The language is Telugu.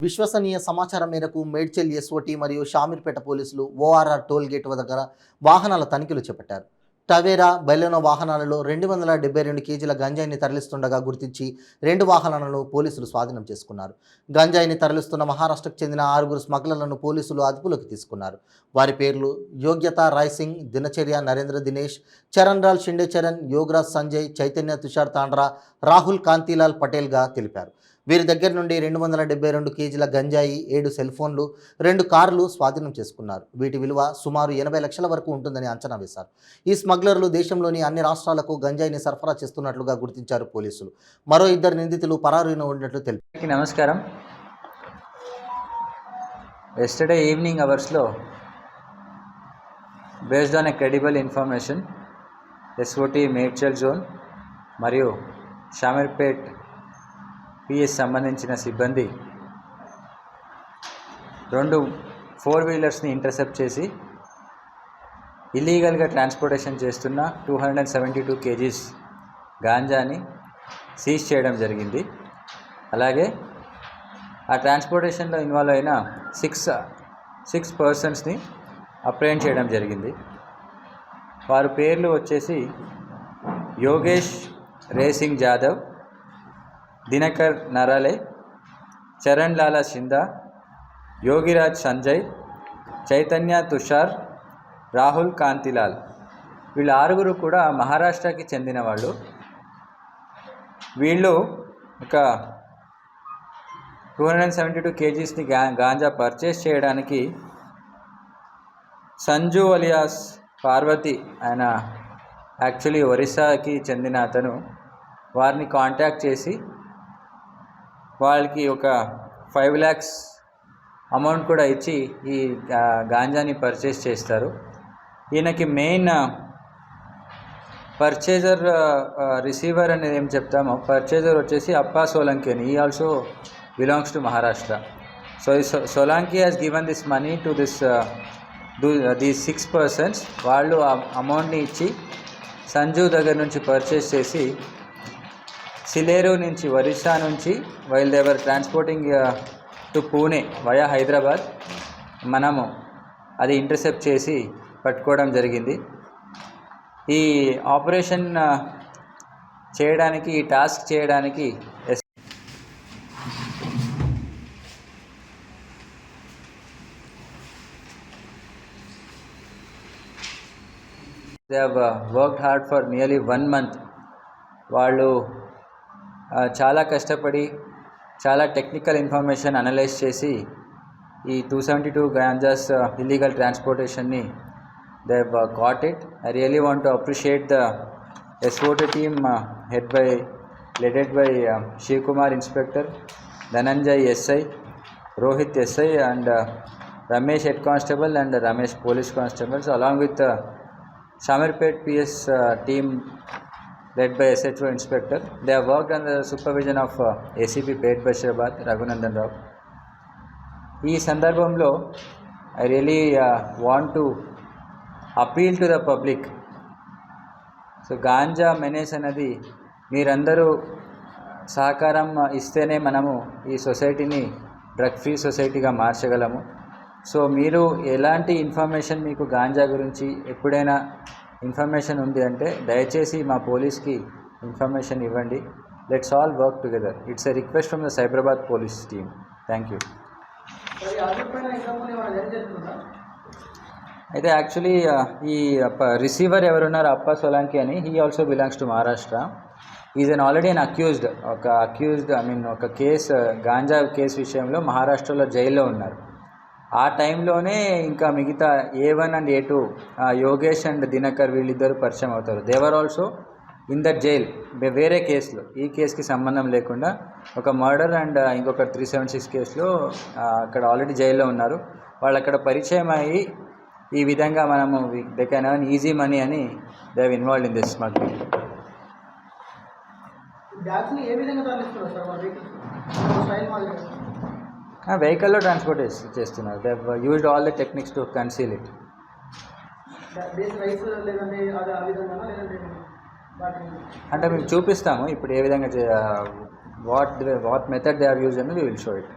విశ్వసనీయ సమాచారం మేరకు మేడ్చల్ ఎస్ఓటీ మరియు షామీర్పేట పోలీసులు ఓఆర్ఆర్ టోల్ గేట్ దగ్గర వాహనాల తనిఖీలు చేపట్టారు. టవేరా బెలెనో వాహనాలలో 272 కేజీల గంజాయిని తరలిస్తుండగా గుర్తించి 2 వాహనాలను పోలీసులు స్వాధీనం చేసుకున్నారు. గంజాయిని తరలిస్తున్న మహారాష్ట్రకు చెందిన 6 స్మగ్లర్లను పోలీసులు అదుపులోకి తీసుకున్నారు. వారి పేర్లు యోగ్యత రాయ్ సింగ్, దినచర్య నరేంద్ర దినేష్, చరణ్ రాల్ షిండే చరణ్, యోగరాజ్ సంజయ్, చైతన్య తుషార్ తాండ్రా, రాహుల్ కాంతిలాల్ పటేల్గా తెలిపారు. వీరి దగ్గర నుండి 272 కేజీల గంజాయి, 7 సెల్ ఫోన్లు, 2 కార్లు స్వాధీనం చేసుకున్నారు. వీటి విలువ సుమారు 80 లక్షల వరకు ఉంటుందని అంచనా వేశారు. ఈ స్మగ్లర్లు దేశంలోని అన్ని రాష్ట్రాలకు గంజాయిని సరఫరా చేస్తున్నట్లుగా గుర్తించారు పోలీసులు. మరో 2 నిందితులు పరారీన ఉన్నట్లు తెలిపారు. నమస్కారం. ఎస్టర్డే ఈవినింగ్ అవర్స్లో based on a credible information SOT Medchal zone మరియు షామీర్పేట్ పిఎస్ సంబంధించిన సిబ్బంది 2 4 వీలర్స్ని ఇంటర్సెప్ట్ చేసి ఇల్లీగల్గా ట్రాన్స్పోర్టేషన్ చేస్తున్న 272 కేజీస్ గాంజాని సీజ్ చేయడం జరిగింది. అలాగే ఆ ట్రాన్స్పోర్టేషన్లో ఇన్వాల్వ్ అయిన 6 పర్సన్స్ని అప్రహెండ్ చేయడం జరిగింది. వారి పేర్లు వచ్చేసి యోగేష్ రేసింగ్ జాదవ్, దినకర్ నరాలే, చరణ్ లాలా షిందా, యోగిరాజ్ సంజయ్, చైతన్య తుషార్, రాహుల్ కాంతిలాల్. వీళ్ళు 6 కూడా మహారాష్ట్రకి చెందిన వాళ్ళు. వీళ్ళు ఒక 272 కేజీస్ని గాంజా పర్చేస్ చేయడానికి సంజు అలియాస్ పార్వతి, ఆయన యాక్చువల్లీ ఒరిస్సాకి చెందిన అతను, వారిని కాంటాక్ట్ చేసి వాళ్ళకి ఒక 5 lakhs అమౌంట్ కూడా ఇచ్చి ఈ గాంజాని పర్చేస్ చేస్తారు. ఈయనకి మెయిన్ పర్చేజర్ రిసీవర్ అనేది ఏం చెప్తామో, పర్చేజర్ వచ్చేసి అప్పా సోలంకి అని. ఈ also belongs to Maharashtra. So ఈ Solanki has given this money to these 6 persons. వాళ్ళు ఆ అమౌంట్ని ఇచ్చి సంజు దగ్గర నుంచి పర్చేస్ చేసి సిలేరు నుంచి, ఒరిస్సా నుంచి, while they were transporting to Pune via Hyderabad, మనము అది ఇంటర్సెప్ట్ చేసి పట్టుకోవడం జరిగింది. ఈ ఆపరేషన్ చేయడానికి, ఈ టాస్క్ చేయడానికి they have worked hard for nearly 1 month. వాళ్ళు చాలా కష్టపడి చాలా టెక్నికల్ ఇన్ఫర్మేషన్ అనలైజ్ చేసి ఈ 272 గాంజాస్ ఇల్లీగల్ ట్రాన్స్పోర్టేషన్ని they have got it. I really want to appreciate the SOT team leaded by Shivakumar inspector, Dhananjay SI, Rohit SI and Ramesh head constable and Ramesh police constables, along with Shamirpet PS team led by SHO Inspector. They have worked under the supervision of ACP Pet Bashirabad, Raghunandan Rao. ఈ సందర్భంలో I really want to appeal to the public. So ganja menace అనేది మీరందరూ సహకారం ఇస్తేనే మనము ఈ సొసైటీని డ్రగ్ ఫ్రీ సొసైటీగా మార్చగలము. సో మీరు ఎలాంటి ఇన్ఫర్మేషన్, మీకు గాంజా గురించి ఎప్పుడైనా ఇన్ఫర్మేషన్ ఉంది అంటే దయచేసి మా పోలీస్కి ఇన్ఫర్మేషన్ ఇవ్వండి. Let's all work together. It's a request from the Cyberabad police team. Thank you. అయితే యాక్చువల్లీ ఈ రిసీవర్ ఎవరున్నారు, అప్పా సోలంకి అని, he also belongs to Maharashtra. Is an already an accused. ఒక కేసు, గాంజా కేసు విషయంలో మహారాష్ట్రలో జైల్లో ఉన్నారు. ఆ టైంలోనే ఇంకా మిగతా A1 and A2 Yogesh and Dinakar వీళ్ళిద్దరూ పరిచయం అవుతారు. దేవర్ ఆల్సో ఇన్ దట్ జైల్ వేరే కేసులో, ఈ కేసుకి సంబంధం లేకుండా ఒక మర్డర్ అండ్ ఇంకొక 376 కేసులో అక్కడ ఆల్రెడీ జైల్లో ఉన్నారు. వాళ్ళు అక్కడ పరిచయం అయ్యి ఈ విధంగా మనము they can earn easy money అని they have involved in this smuggling. వెహికల్లో ట్రాన్స్పోర్ట్ చేస్తున్నారు. They have used all the techniques to conceal it. అంటే మేము చూపిస్తాము ఇప్పుడు ఏ విధంగా what method they are use అని వీ విల్ షో ఇట్.